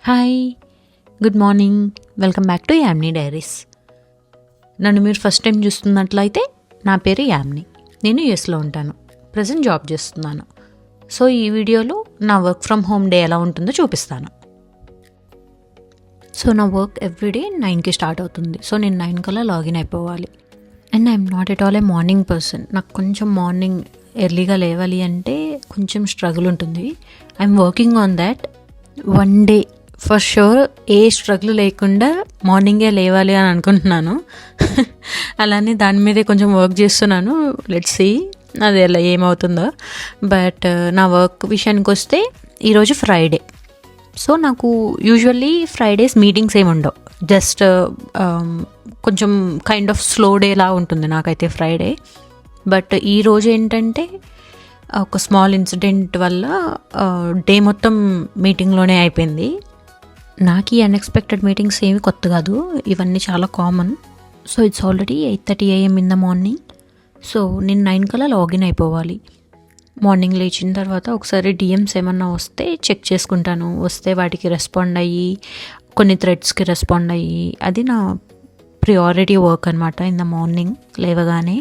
Hi, good morning. Welcome back to Yamni Diaries. నన్ను మీరు first time చూస్తున్నట్లయితే నా పేరు యామ్నీ. నేను యూఎస్లో ఉంటాను. ప్రజెంట్ జాబ్ చేస్తున్నాను. సో ఈ వీడియోలో నా వర్క్ ఫ్రమ్ హోమ్ డే ఎలా ఉంటుందో చూపిస్తాను. సో నా వర్క్ ఎవ్రీడే 9కి స్టార్ట్ అవుతుంది. సో నేను 9 కల్లా లాగిన్ అయిపోవాలి. And I'm not at all A morning person. నాకు కొంచెం మార్నింగ్ ఎర్లీగా లేవాలి అంటే కొంచెం స్ట్రగుల్ ఉంటుంది. I'm working on that. One day for sure A struggle లేకుండా మార్నింగే లేవాలి అని అనుకుంటున్నాను. అలానే దాని మీదే కొంచెం వర్క్ చేస్తున్నాను. లెట్స్ సీ అది ఎలా ఏమవుతుందో. బట్ నా వర్క్ విషయానికి వస్తే ఈరోజు ఫ్రైడే. సో నాకు యూజువల్లీ ఫ్రైడేస్ మీటింగ్స్ ఏమి ఉండవు. జస్ట్ కొంచెం కైండ్ ఆఫ్ స్లో డేలా ఉంటుంది నాకైతే ఫ్రైడే. బట్ ఈరోజు ఏంటంటే ఒక స్మాల్ ఇన్సిడెంట్ వల్ల డే మొత్తం మీటింగ్లోనే అయిపోయింది. నాకు ఈ అన్ఎక్స్పెక్టెడ్ మీటింగ్స్ ఏమి కొత్త కాదు, ఇవన్నీ చాలా common. So it's already 8:30 AM in the morning. So నేను 9 కల్లా లాగిన్ అయిపోవాలి. మార్నింగ్ లేచిన తర్వాత ఒకసారి డిఎమ్స్ ఏమన్నా వస్తే చెక్ చేసుకుంటాను. వస్తే వాటికి రెస్పాండ్ అయ్యి కొన్ని థ్రెడ్స్కి రెస్పాండ్ అయ్యి, అది నా ప్రియారిటీ వర్క్ అనమాట ఇన్ ద మార్నింగ్ లేవగానే.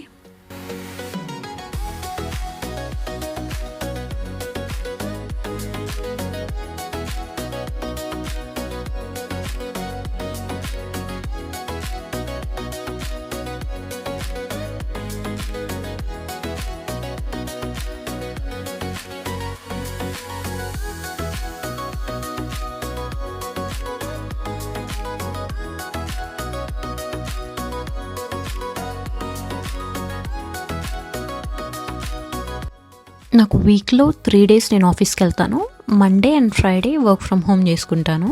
నాకు వీక్లో 3 days నేను ఆఫీస్కి వెళ్తాను. Monday and Friday work from home చేసుకుంటాను.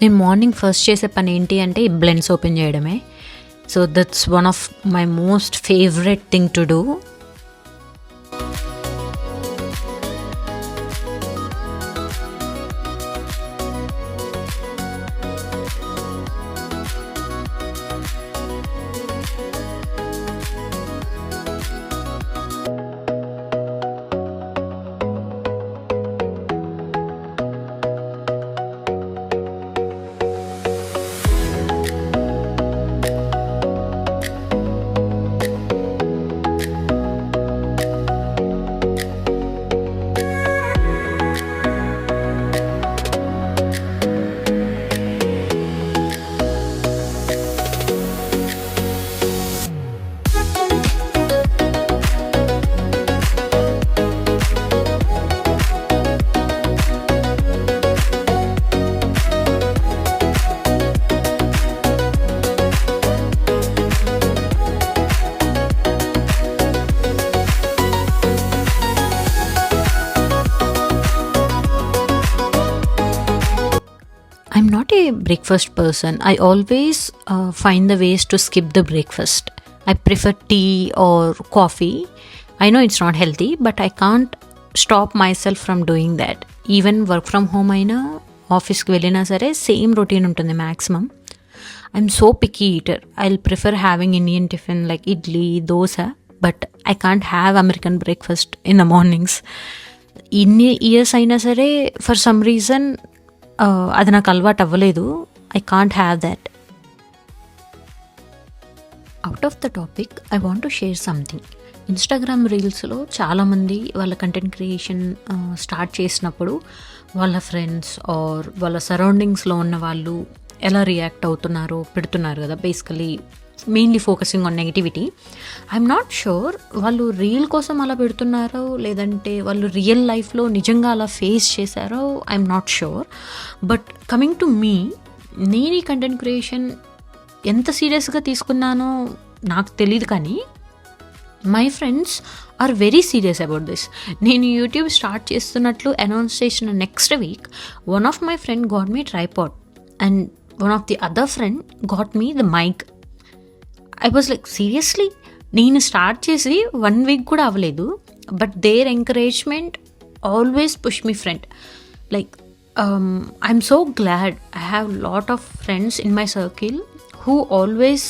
నేను మార్నింగ్ ఫస్ట్ చేసే పని ఏంటి అంటే ఈ బ్లెండ్స్ ఓపెన్ చేయడమే. So that's one of my most favourite thing to do. I'm not a breakfast person. I always find the ways to skip the breakfast. I prefer tea or coffee. I know it's not healthy, but I can't stop myself from doing that. Even work from home అయినా ఆఫీస్కి వెళ్ళినా సరే same routine ఉంటుంది maximum. I'm so picky eater. I'll prefer having Indian tiffin like idli, dosa, but I can't have American breakfast in the mornings. ఇన్ని years అయినా సరే for some reason అది నాకు అలవాటు అవ్వలేదు. I can't have that. Out of the topic, I want to share something. Instagram రీల్స్లో చాలామంది వాళ్ళ కంటెంట్ క్రియేషన్ స్టార్ట్ చేసినప్పుడు వాళ్ళ ఫ్రెండ్స్ ఆర్ వాళ్ళ సరౌండింగ్స్లో ఉన్న వాళ్ళు ఎలా రియాక్ట్ అవుతున్నారు పెడుతున్నారు కదా, basically mainly focusing on negativity. I'm not sure వాళ్ళు రీల్ కోసం అలా పెడుతున్నారో లేదంటే వాళ్ళు రియల్ లైఫ్లో నిజంగా అలా ఫేస్ చేశారో, I'm not sure. But coming to me, నేను ఈ కంటెంట్ క్రియేషన్ ఎంత సీరియస్గా తీసుకున్నానో నాకు తెలియదు, కానీ my friends are very serious about this. నేను యూట్యూబ్ స్టార్ట్ చేస్తున్నట్లు అనౌన్స్ చేసిన next week one of my friend got me tripod and one of the other friend got me the mic. I was like, seriously? నేను start చేసి 1 week కూడా అవ్వలేదు, but their encouragement always push me friend. Like I'm so glad I have lot of friends in my circle who always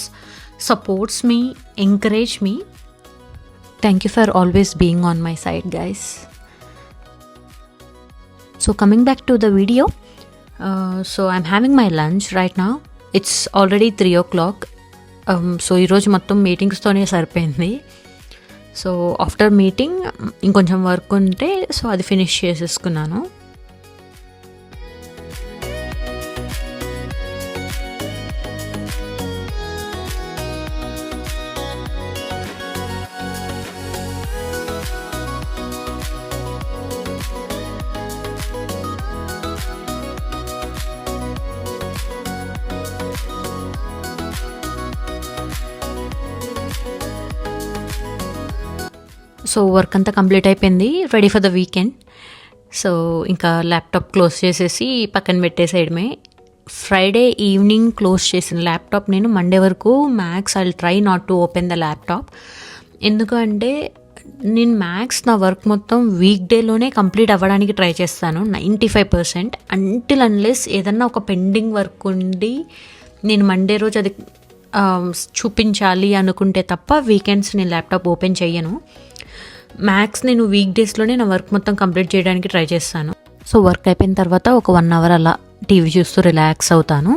supports me, encourage me. Thank you for always being on my side, guys. So coming back to the video, so I'm having my lunch right now. It's already 3 o'clock. So ఈరోజు మొత్తం మీటింగ్స్తోనే సరిపోయింది. So after meeting ఇంకొంచెం work ఉంటే so అది finish చేసేసుకున్నాను. So work అంతా complete అయిపోయింది, ready for the weekend. So ఇంకా ల్యాప్టాప్ క్లోజ్ చేసేసి పక్కన పెట్టేసేయడమే. ఫ్రైడే ఈవినింగ్ క్లోజ్ చేసిన ల్యాప్టాప్ నేను మండే వరకు max I try not to open the laptop. ఎందుకంటే నేను మ్యాక్స్ నా వర్క్ మొత్తం వీక్ డేలోనే కంప్లీట్ అవ్వడానికి ట్రై చేస్తాను 95%, అంటిల్ అన్లెస్ ఏదన్నా ఒక పెండింగ్ వర్క్ ఉండి నేను మండే రోజు అది చూపించాలి అనుకుంటే తప్ప వీకెండ్స్ నేను ల్యాప్టాప్ ఓపెన్ చెయ్యను. మ్యాక్స్ నేను వీక్ డేస్లోనే నా వర్క్ మొత్తం కంప్లీట్ చేయడానికి ట్రై చేస్తాను. సో వర్క్ అయిపోయిన తర్వాత ఒక 1 అవర్ అలా టీవీ చూస్తూ రిలాక్స్ అవుతాను.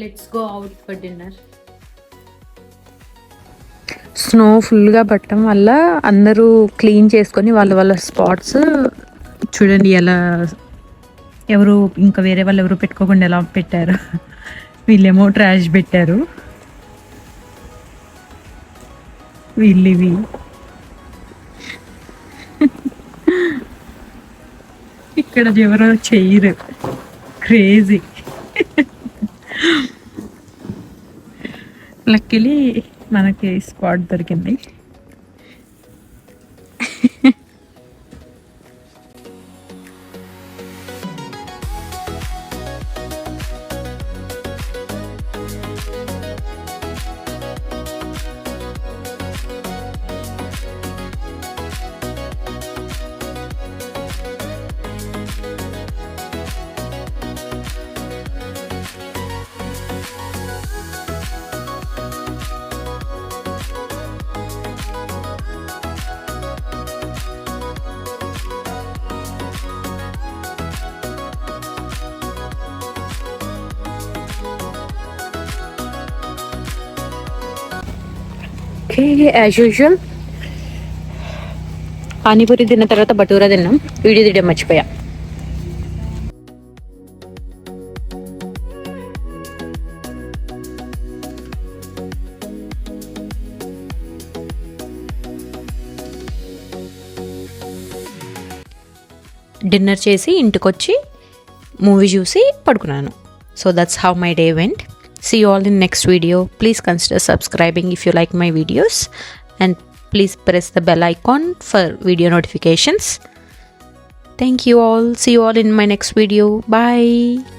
Let's go out for dinner. Snow ఫుల్గా పట్టడం వల్ల అందరూ క్లీన్ చేసుకొని వాళ్ళ స్పాట్స్ చూడండి ఎలా, ఎవరు ఇంకా వేరే వాళ్ళు ఎవరు పెట్టుకోకుండా ఎలా పెట్టారు. వీళ్ళేమో ట్రాష్ పెట్టారు, వీళ్ళివి ఇక్కడ ఎవరో చెయ్యరు, క్రేజీ. లక్కీలీ మనకి స్పాట్ దొరికింది. యాజ్ యూజువల్ పానీపూరి తిన్న తర్వాత బటూరా తిన్నాం. వీడియో తీయడం మర్చిపోయా. డిన్నర్ చేసి ఇంటికొచ్చి మూవీ చూసి పడుకున్నాను. So that's how my day vent. See you all in next video. Please consider subscribing if you like my videos, and please press the bell icon for video notifications. Thank you all. See you all in my next video. Bye.